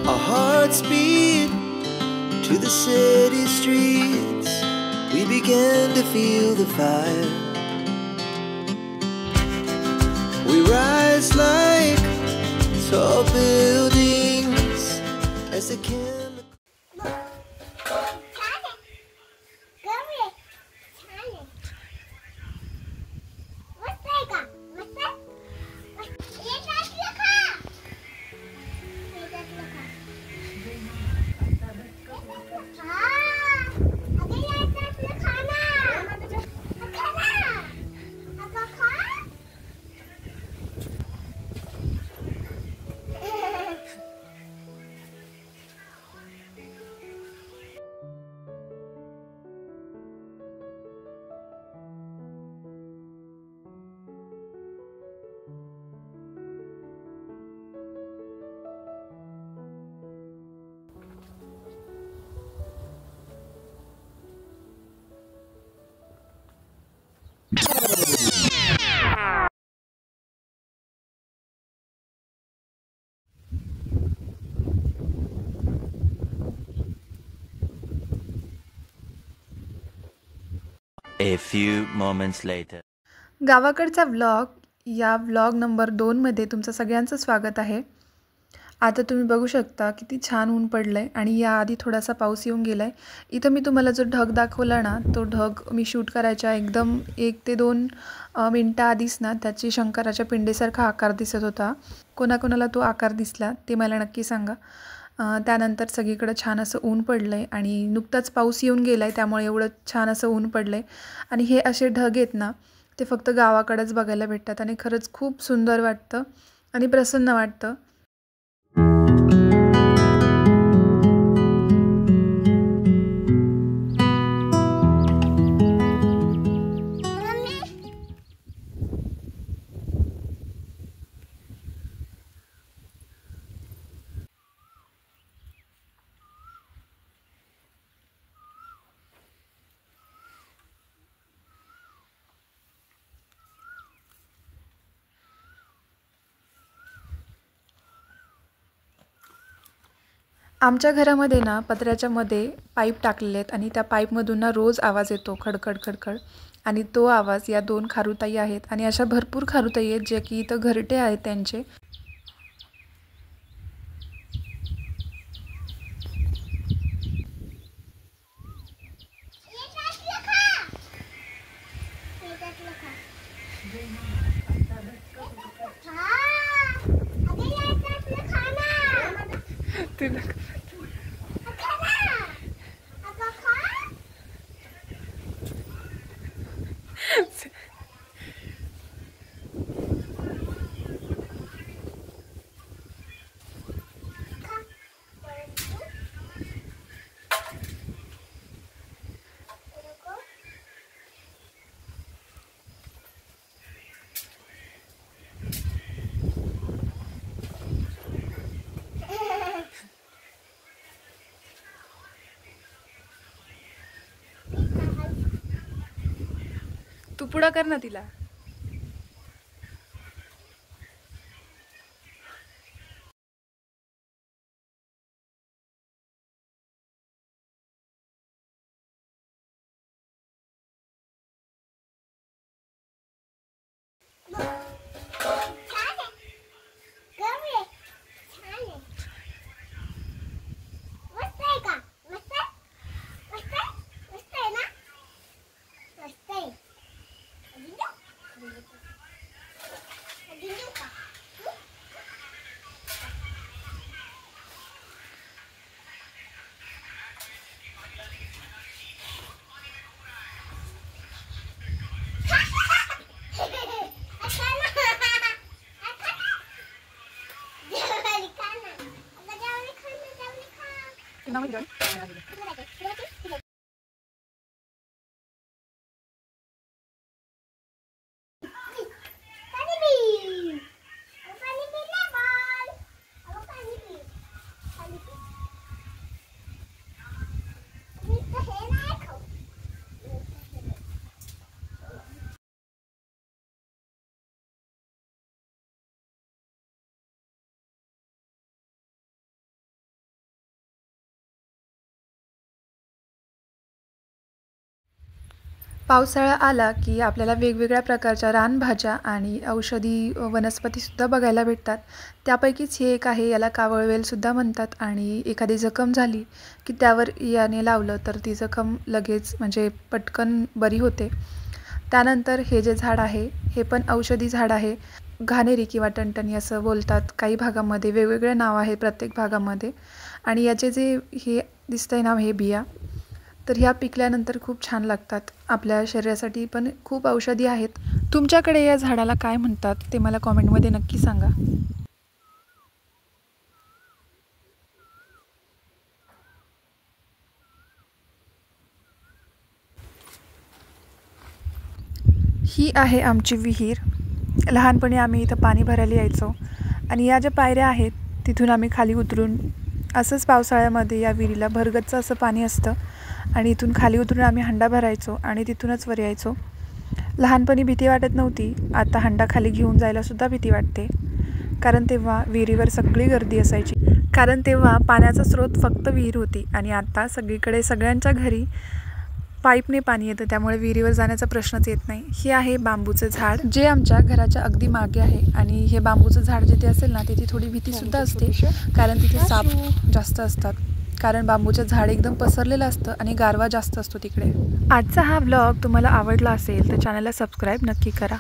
Our hearts beat to the city streets. We began to feel the fire. We rise like tall buildings as the A few moments later. गावाकडचा vlog या vlog number 2मध्ये तुमचं सगळ्यांचं स्वागत आहे. आता तुम्ही बघू शकता किती छान ऊन पडलं आहे आणि याआधी थोडासा पाऊस येऊन गेला आहे. इथं मी तुम्हाला जो ढग दाखवला ना, तो ढग मी शूट करायच्या एकदम 1 ते 2 मिनटाआधीच ना त्याची शंकराच्या पिंडीसारखा आकार दिसत होता. कोणाकोणाला तो आकार दिसला ते मला नक्की सांगा. त्यानंतर सगळीकडं छान असं ऊन पडलं आहे आणि नुकताच पाऊस येऊन गेला आहे, त्यामुळे एवढं छान असं ऊन पडलं आहे. आणि हे असे ढग आहेत ना, ते फक्त गावाकडेच बघायला भेटतात आणि खरंच खूप सुंदर वाटतं आणि प्रसन्न वाटतं. आमच्या घरामध्ये ना पत्र्याच्या मध्ये पाईप टाकलेले आहेत आणि त्या पाईपमधून ना रोज आवाज येतो खडखड खडखड. आणि तो आवाज या 2 खारुताई आहेत आणि अशा भरपूर खारुताई आहेत जे की इथं घरटे आहेत त्यांचे. तू पुढं कर ना तिला. पावसाळा आला की आपल्याला वेगवेगळ्या प्रकारच्या रानभाज्या आणि औषधी वनस्पतीसुद्धा बघायला भेटतात. त्यापैकीच हे एक आहे, याला कावळवेलसुद्धा म्हणतात आणि एखादी जखम झाली की त्यावर याने लावलं तर ती जखम लगेच म्हणजे पटकन बरी होते. त्यानंतर हे जे झाड आहे हे पण औषधी झाड आहे. घाणेरी किंवा टणटणी असं बोलतात. काही भागामध्ये वेगवेगळे नाव आहे प्रत्येक भागामध्ये. आणि याचे जे हे दिसतंय ना हे बिया, तर ह्या पिकल्यानंतर खूप छान लागतात. आपल्या शरीरासाठी पण खूप औषधी आहेत. तुमच्याकडे या झाडाला काय म्हणतात ते मला कॉमेंटमध्ये नक्की सांगा. ही आहे आमची विहीर. लहानपणी आम्ही इथं पाणी भरायला यायचो आणि या ज्या पायऱ्या आहेत तिथून आम्ही खाली उतरून असंच पावसाळ्यामध्ये या विहिरीला भरगच्च असं पाणी असतं आणि इथून खाली उतरून आम्ही हंडा भरायचो आणि तिथूनच वर यायचो. लहानपणी भीती वाटत नव्हती. आता हंडा खाली घेऊन जायलासुद्धा भीती वाटते, कारण तेव्हा विहिरीवर सगळी गर्दी असायची. कारण तेव्हा पाण्याचा स्रोत फक्त विहीर होती आणि आता सगळीकडे सगळ्यांच्या घरी पाईपने पाणी येतं, त्यामुळे विहिरीवर जाण्याचा प्रश्नच येत नाही. हे आहे बांबूचं झाड, जे आमच्या घराच्या अगदी मागे आहे. आणि हे बांबूचं झाड जिथे असेल ना तिथे थोडी भीतीसुद्धा असते, कारण तिथे साप जास्त असतात. कारण बांबूचं झाड एकदम पसरलेलं असतं आणि गारवा जास्त असतो तिकडे. आजचा हा व्लॉग तुम्हाला आवडला असेल तर चॅनलला सबस्क्राईब नक्की करा.